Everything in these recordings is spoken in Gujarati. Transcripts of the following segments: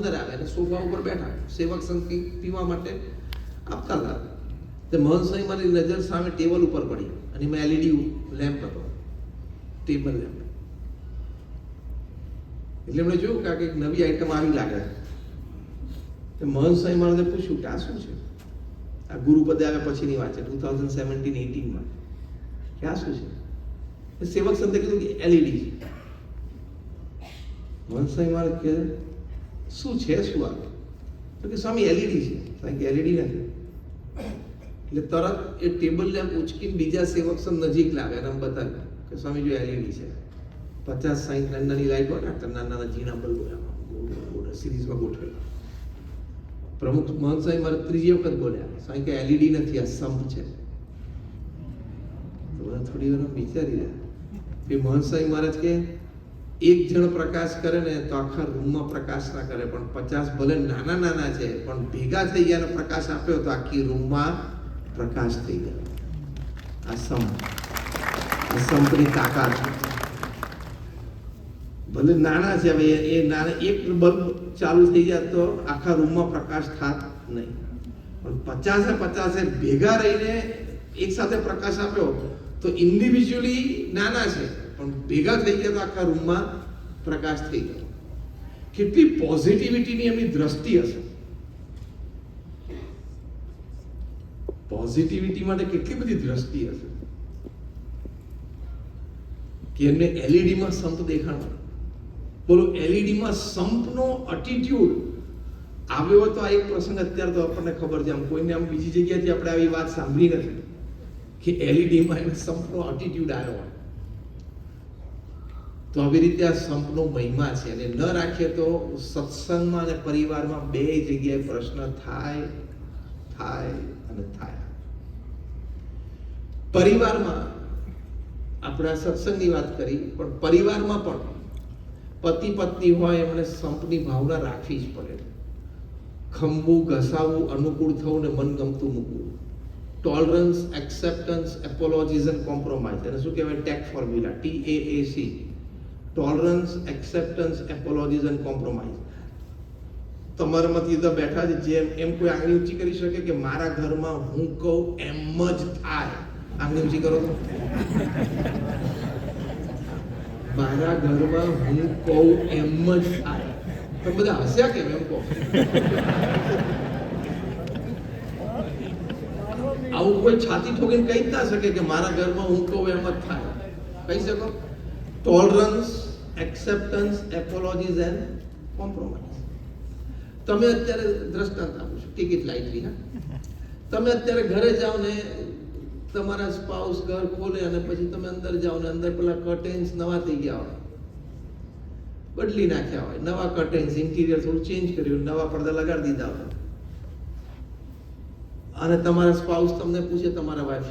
અંદર આવે અને સોફા ઉપર બેઠા સેવક સંગતિ પીવા માટે આપતા હતા. તે મહંત સ્વામી મારી નજર સામે ટેબલ ઉપર પડી અને એમાં એલઈડી લેમ્પ હતો, ટેબલ લેમ્પ. એટલે એમણે જોયું કે એક નવી આઈટમ આવી લાગે. મહંત સ્વામી મહારાજે પૂછ્યું કે આ શું છે? આ ગુરુપદે આવ્યા પછીની વાત છે, 2017-18 કે આ શું છે? સેવક સંતે કીધું કે એલઈડી છે. મહંત સ્વામી મહારાજ કે શું છે, શું આ? તો કે સ્વામી એલઈડી છે. કારણ કે એલઈડી નથી. એટલે તરત એ ટેબલ લેમ્પ ઉચકીને બીજા સેવક સંત નજીક લાવે અને બતાવ્યું કે સ્વામી જો એલઈડી છે, 50-60 નાની લાઈટ હોય ને, નાના ઝીણા બલ્બો સિરીઝમાં ગોઠવેલા. પ્રમુખ મહંત સ્વામી મારે ત્રીજી વખત બોલ્યા, સ્વામી કે એલઈડી નથી, આ સંપ છે. તો બધા થોડી વાર વિચારી રહ્યા. એ મહંત સ્વામી મહારાજ કે એક જણ પ્રકાશ કરે ને તો આખા રૂમમાં પ્રકાશ ના કરે, પણ 50 ભલે નાના નાના છે પણ ભેગા થઈ ગયા અને પ્રકાશ આપ્યો તો આખી રૂમમાં પ્રકાશ થઈ ગયો. આ સંપની તાકાત છે. ભલે નાના છે, હવે એ નાના એક બલ્બ ચાલુ થઈ જાય તો આખા રૂમમાં પ્રકાશ થાત નહીં, પણ 50 ભેગા રહીને એક સાથે પ્રકાશ આપ્યો તો ઇન્ડિવિજ્યુઅલી નાના છે પણ ભેગા થઈ ગયા તો આખા રૂમમાં પ્રકાશ થઈ ગયો. કેટલી પોઝિટિવિટીની એમની દ્રષ્ટિ હશે. પોઝિટિવિટી માટે કેટલી બધી દ્રષ્ટિ હશે કે એમને એલઈડીમાં સંપ દેખાણો. બોલો, એલઈડીમાં સંપનો એટીટ્યુડ આવ્યો તો આ એક પ્રસંગ અત્યારે તો આપણને ખબર છે, આમ કોઈને આમ બીજી જગ્યાએથી આપણે આવી વાત સાંભળી નથી કે એલઈડીમાં એને સંપનો એટીટ્યુડ આવ્યો હોય. તો આવી રીતે આ સંપનો મહિમા છે અને ન રાખીએ તો સત્સંગમાં અને પરિવારમાં બે જગ્યાએ પ્રશ્ન થાય અને થાય. પરિવારમાં આપણે સત્સંગની વાત કરી, પણ પરિવારમાં પણ પતિ પત્ની હોય એમણે સંપની ભાવના રાખવી જ પડે. ખંભવું, ઘસાવવું, અનુકૂળ થવું ને મનગમતું મૂકવું. Tolerance, acceptance, apologies and compromise. એને શું કહેવાય? Take formula, TAAC. Tolerance, acceptance, apologies and compromise. તમારામાંથી તો બેઠા છે જેમ એમ કોઈ આંગળી ઊંચી કરી શકે કે મારા ઘરમાં હું કહું એમ જ થાય? આંગળી ઊંચી કરો તો. મારા ઘરમાં હું કહું એમ જ થાય. તમે બધા હસ્યા કેમ? એમ કહો. આવું કોઈ છાતી ઠોકીને કહી જ ના શકે કે મારા ઘરમાં હું કહું એમ જ થાય. કહી શકો? Tolerance, acceptance, apologies and compromise. તમે અત્યારે દ્રષ્ટાંત આપું છું, ટિકિટ લાઈટલી. હા, તમે અત્યારે ઘરે જાઓ ને તમારા સ્પાઉસ ઘર ખોલે અને પછી તમે અંદર જાઓ ને અંદર પેલા કર્ટેન્સ નવા થઈ ગયા હોય, બદલી નાખ્યા હોય, નવા કર્ટેન્સ, ઇન્ટિરિયર થોડું ચેન્જ કર્યું, નવા પડદા લગાડી દીધા હોય, અને તમારા સ્પાઉસ તમને પૂછે તમારા વાઈફ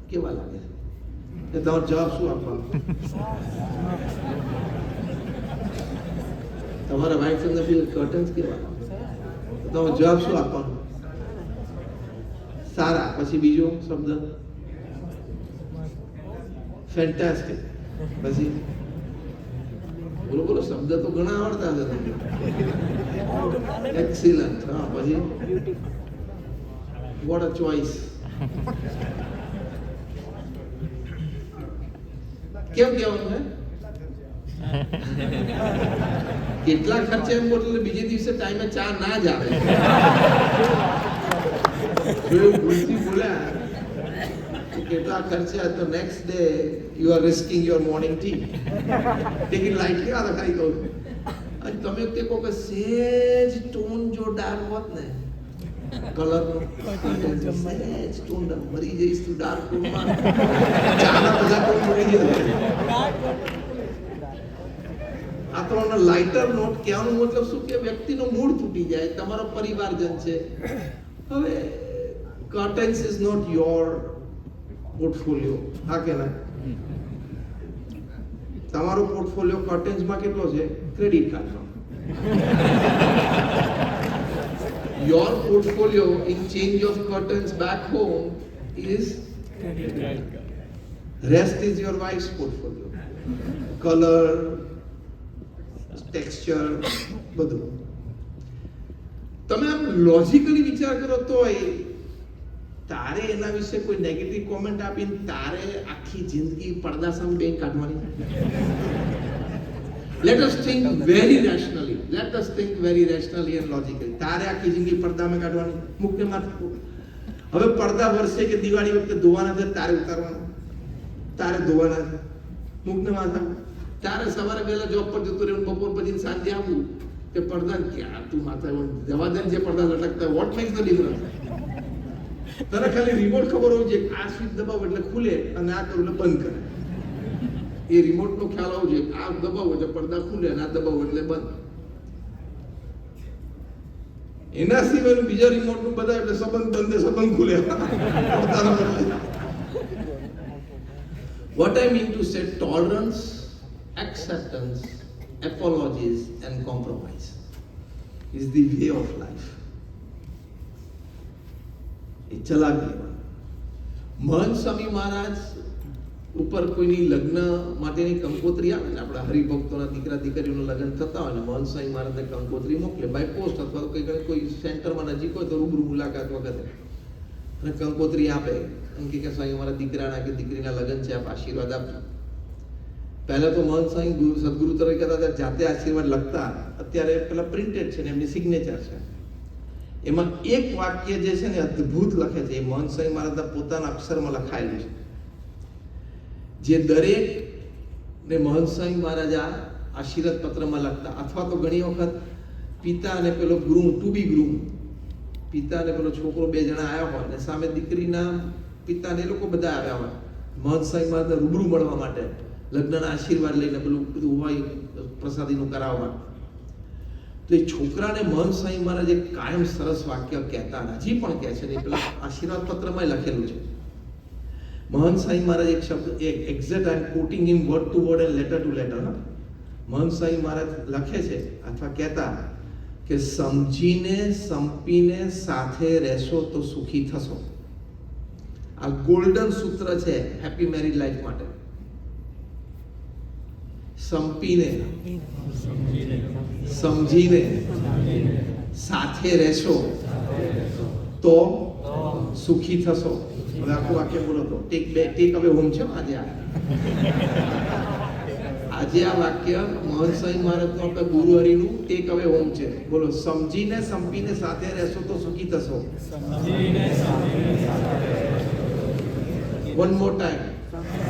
કેવા લાગે છે, તમારો જવાબ શું આપવાનો? તમારા વાઈફ તમને પૂછે કર્ટેન્સ કેવા લાગે, તમારો જવાબ શું આપવાનો? સારા. પછી બીજો શબ્દ ફેન્ટાસ્ટિક. પછી બોલો શબ્દ તો ઘણા આવડતા છે તમને. એક્સિલન્ટ. હા, પછી વોટ અ ચોઇસ. કેમ કહેવાનું છે? કેટલા ખર્ચે એમ બોલે બીજે દિવસે ટાઈમે ચા ના જ આવે. ભૂલથી બોલ્યા કેટલા ખર્ચે તો next day you are risking your morning tea. Ticket light કેવા લખાઈ કહું. અને તમે તે કહો કે સેજ ટોન જો ડાર્ક હોત ને કલરનો, સેજ ટોન મરી જઈશ તું ડાર્ક ટોનમાં, ચાના બધા ટોન મરી જશે. આ તો લાઇટર નોટ. કહેવાનો મતલબ શું કે વ્યક્તિનો મૂડ તૂટી જાય, તમારો પરિવારજન છે. હવે curtains is not your portfolio. હા કે ના? તમારો પોર્ટફોલિયો curtains માં કેટલો છે? ક્રેડિટ કાર્ડમાં. Your portfolio in change of curtains back home is credit card. Rest is your wife's portfolio. Color, texture, બધું. તમે આમ લોજિકલી વિચાર કરો તો તારે એના વિશે કોઈ નેગેટિવ કોમેન્ટ આપીને તારે આખી જિંદગી પડદા સામે બેન કાઢવાની. Let us think very rationally. Let us think very rationally and logically. તારે આખી જિંદગી પડદામાં કાઢવાની, મુખને માથે. હવે પડદા વર્ષે કે દિવાળી વખતે ધોવાના છે, તારે ઉતારવાના, તારે ધોવાના છે, મુખને માથા. તારે સવારે વહેલા જોબ પર જતું રહેવું, બપોર પછી સાંજે આવવું, કે પડદા ક્યાં તું માથા જવા દે જે પડદા લટકતા. What makes the difference? તને ખાલી રિમોટ ખબર હોવી જોઈએ, આ સ્વિચ દબાવો એટલે ખુલે અને આ કરું એટલે બંધ કરે. એ રિમોટ નો ખ્યાલ આવવો જોઈએ, આ દબાવો એટલે પડદા ખુલે અને આ દબાવો એટલે બંધ. એના સિવાયનું બીજા રિમોટ નું બધા એટલે સંબંધ બંધ, સંબંધ ખુલે. What I mean to say, tolerance, acceptance, apologies and compromise is the way of life. એ ચલાવી લેવાનું. મહંત સ્વામી મહારાજ ઉપર કોઈની લગ્ન માટેની કંકોત્રી આવે ને, આપણા હરિભક્તોના દીકરા દીકરીઓના લગ્ન થતા હોય ને, મહંત સ્વામી મહારાજને કંકોત્રી મોકલે બાય પોસ્ટ, અથવા તો કોઈ સેન્ટરમાં નજીક હોય તો રૂબરૂ મુલાકાત વખતે અને કંકોત્રી આપે એમ કે સ્વામી મારા દીકરાના કે દીકરીના લગ્ન છે, આપ આશીર્વાદ આપજો. પહેલા તો મહંત સ્વામી સદગુરુ તરીકે હતા જાતે આશીર્વાદ લખતા, અત્યારે પેલા પ્રિન્ટેડ છે ને એમની સિગ્નેચર છે. એમાં એક વાક્ય જે છે ને અદ્ભુત લખે છે, એ મહંત સ્વામી મહારાજના પોતાના અક્ષરમાં લખાયેલું છે, જે દરેક ને મહંત સ્વામી મહારાજ આશીર્વાદ પત્રમાં લખતા. અથવા તો ઘણી વખત પિતા અને પેલો ગ્રૂમ, ટુ બી ગ્રૂમ, પિતા અને પેલો છોકરો બે જણા આવ્યા હોય ને સામે દીકરીના પિતા ને એ લોકો બધા આવ્યા હોય મહંત સ્વામી મહારાજ રૂબરૂ મળવા માટે, લગ્નના આશીર્વાદ લઈને પેલું બધું હોય પ્રસાદીનું કરાવવા. તો એ છોકરાને મહંત સ્વામી મહારાજ એક કાયમ સરસ વાક્ય કહેતા, હજી પણ કહે છે ને, પેલા આશીર્વાદ પત્રમાં લખેલું છે. મહંત સ્વામી મહારાજ એક શબ્દ, exact I am quoting in word to word and letter to letter. Mahant Swami મહારાજ લખે છે અથવા કહેતા કે સમજીને સંપીને સાથે રહેશો તો સુખી થશો. આ ગોલ્ડન સૂત્ર છે હેપી મેરીડ લાઈફ માટે. સંપીને સમજીને સાથે રહેશો તો સુખી થશો. હવે આખું વાક્ય બોલો તો ટેક અવે હોમ છે આજે. આજે આ વાક્ય મહંત સ્વામી મહારાજનું, આપણા ગુરુ હરિનું ટેક અવે હોમ છે. બોલો, સમજીને સંપીને સાથે રહેશો તો સુખી થશો. One more time.